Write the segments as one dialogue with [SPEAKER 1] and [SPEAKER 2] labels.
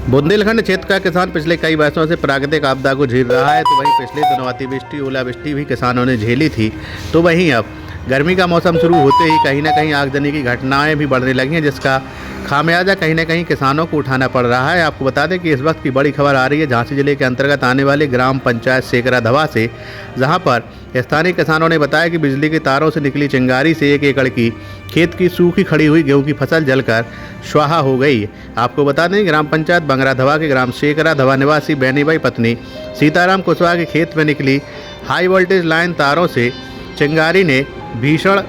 [SPEAKER 1] बुंदेलखंड क्षेत्र का किसान पिछले कई वर्षों से प्राकृतिक आपदा को झेल रहा है। तो वहीं पिछले दिनों अतिवृष्टि ओलावृष्टि भी किसानों ने झेली थी। तो वहीं अब गर्मी का मौसम शुरू होते ही कहीं ना कहीं आगजनी की घटनाएं भी बढ़ने लगी हैं, जिसका खामियाजा कहीं ना कहीं किसानों को उठाना पड़ रहा है। आपको बता दें कि इस वक्त की बड़ी खबर आ रही है झांसी जिले के अंतर्गत आने वाले ग्राम पंचायत सेकरा धवा से, जहां पर स्थानीय किसानों ने बताया कि बिजली के तारों से निकली चिंगारी से 1 एकड़ की खेत की सूखी खड़ी हुई गेहूं की फसल जलकर स्वाहा हो गई। आपको बता दें ग्राम पंचायत बंगरा धवा के ग्राम सेकरा धवा निवासी बैनीबाई पत्नी सीताराम कुशवाहा के खेत में निकली हाई वोल्टेज लाइन तारों से चिंगारी ने भीषण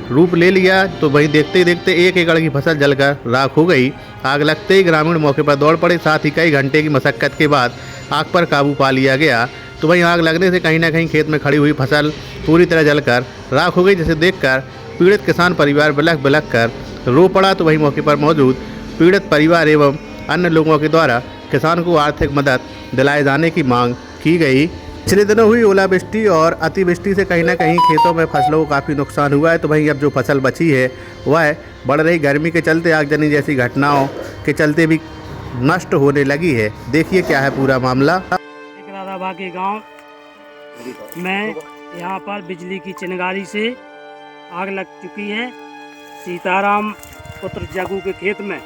[SPEAKER 1] रूप ले लिया। तो वहीं देखते ही देखते 1 एकड़ की फसल जलकर राख हो गई। आग लगते ही ग्रामीण मौके पर दौड़ पड़े, साथ ही कई घंटे की मशक्कत के बाद आग पर काबू पा लिया गया। तो वहीं आग लगने से कहीं ना कहीं खेत में खड़ी हुई फसल पूरी तरह जलकर राख हो गई, जिसे देखकर पीड़ित किसान परिवार बिलख बिलख कर रो पड़ा। तो वहीं मौके पर मौजूद पीड़ित परिवार एवं अन्य लोगों के द्वारा किसान को आर्थिक मदद दिलाए जाने की मांग की गई। पिछले दिनों हुई ओलावृष्टि और अतिवृष्टि से कहीं ना कहीं खेतों में फसलों को काफ़ी नुकसान हुआ है। तो वहीं अब जो फसल बची है वह बढ़ रही गर्मी के चलते, आगजनी जैसी घटनाओं के चलते भी नष्ट होने लगी है। देखिए क्या है पूरा मामला।
[SPEAKER 2] धवा के गांव में यहाँ पर बिजली की चिंगारी से आग लग चुकी है। सीताराम पुत्र जगू के खेत में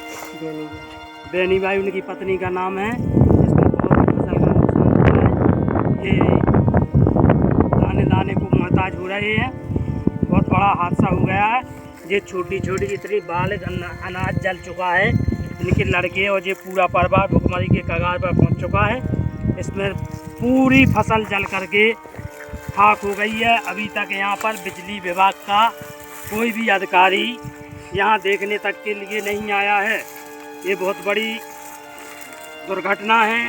[SPEAKER 2] बैनीबाई उनकी पत्नी का नाम है। इसमें बहुत फसल का नुकसान हुआ है। ये दाने दाने को मोहताज हो रहे हैं। बहुत बड़ा हादसा हो गया है। ये छोटी छोटी इतनी बालिग अनाज जल चुका है। इनके लड़के और ये पूरा परिवार भुखमरी के कगार पर पहुँच चुका है। इसमें पूरी फसल जल करके खाक हो गई है। अभी तक यहाँ पर बिजली विभाग का कोई भी अधिकारी यहाँ देखने तक के लिए नहीं आया है। ये बहुत बड़ी दुर्घटना है।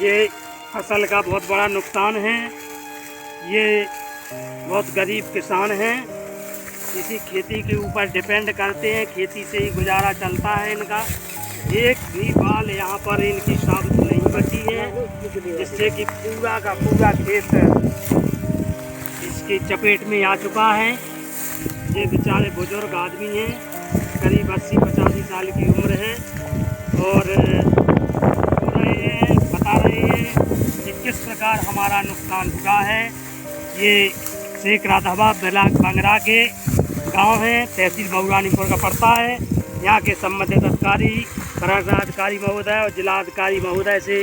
[SPEAKER 2] ये फसल का बहुत बड़ा नुकसान है। ये बहुत गरीब किसान हैं, इसी खेती के ऊपर डिपेंड करते हैं, खेती से ही गुजारा चलता है इनका। एक भी बाल यहाँ पर इनकी साबित नहीं बची है, जिससे कि पूरा का पूरा खेत इसकी चपेट में आ चुका है। ये बेचारे बुजुर्ग आदमी हैं, करीब 80-85 साल की उम्र है और बता रहे हैं कि किस प्रकार हमारा नुकसान हुआ है। ये सेकरा धवा ब्लॉक बंगरा के गांव है, तहसील बहुरानीपुर का पड़ता है। यहाँ के संबंधित अधिकारी, पराधिकारी महोदय और जिलाधिकारी महोदय से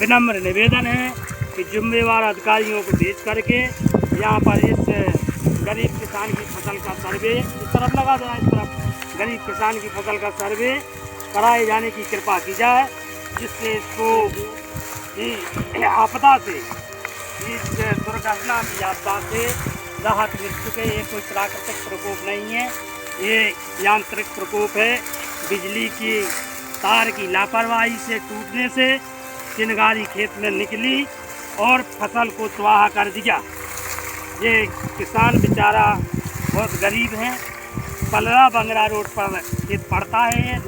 [SPEAKER 2] विनम्र निवेदन है कि जिम्मेवार अधिकारियों को भेज करके यहाँ पर इस गरीब किसान की फसल का सर्वे, इस तरफ लगा जाए, इस तरफ गरीब किसान की फसल का सर्वे कराए जाने की कृपा की जाए, जिससे इसको आपदा से, इस दुर्घटना की आपदा से राहत मिल सके। ये कोई प्राकृतिक प्रकोप नहीं है, ये यांत्रिक प्रकोप है। बिजली की तार की लापरवाही से टूटने से चिंगारी खेत में निकली और फसल को स्वाहा कर दिया। ये किसान बेचारा बहुत गरीब है। पलरा बंगरा रोड पर खेत पड़ता है।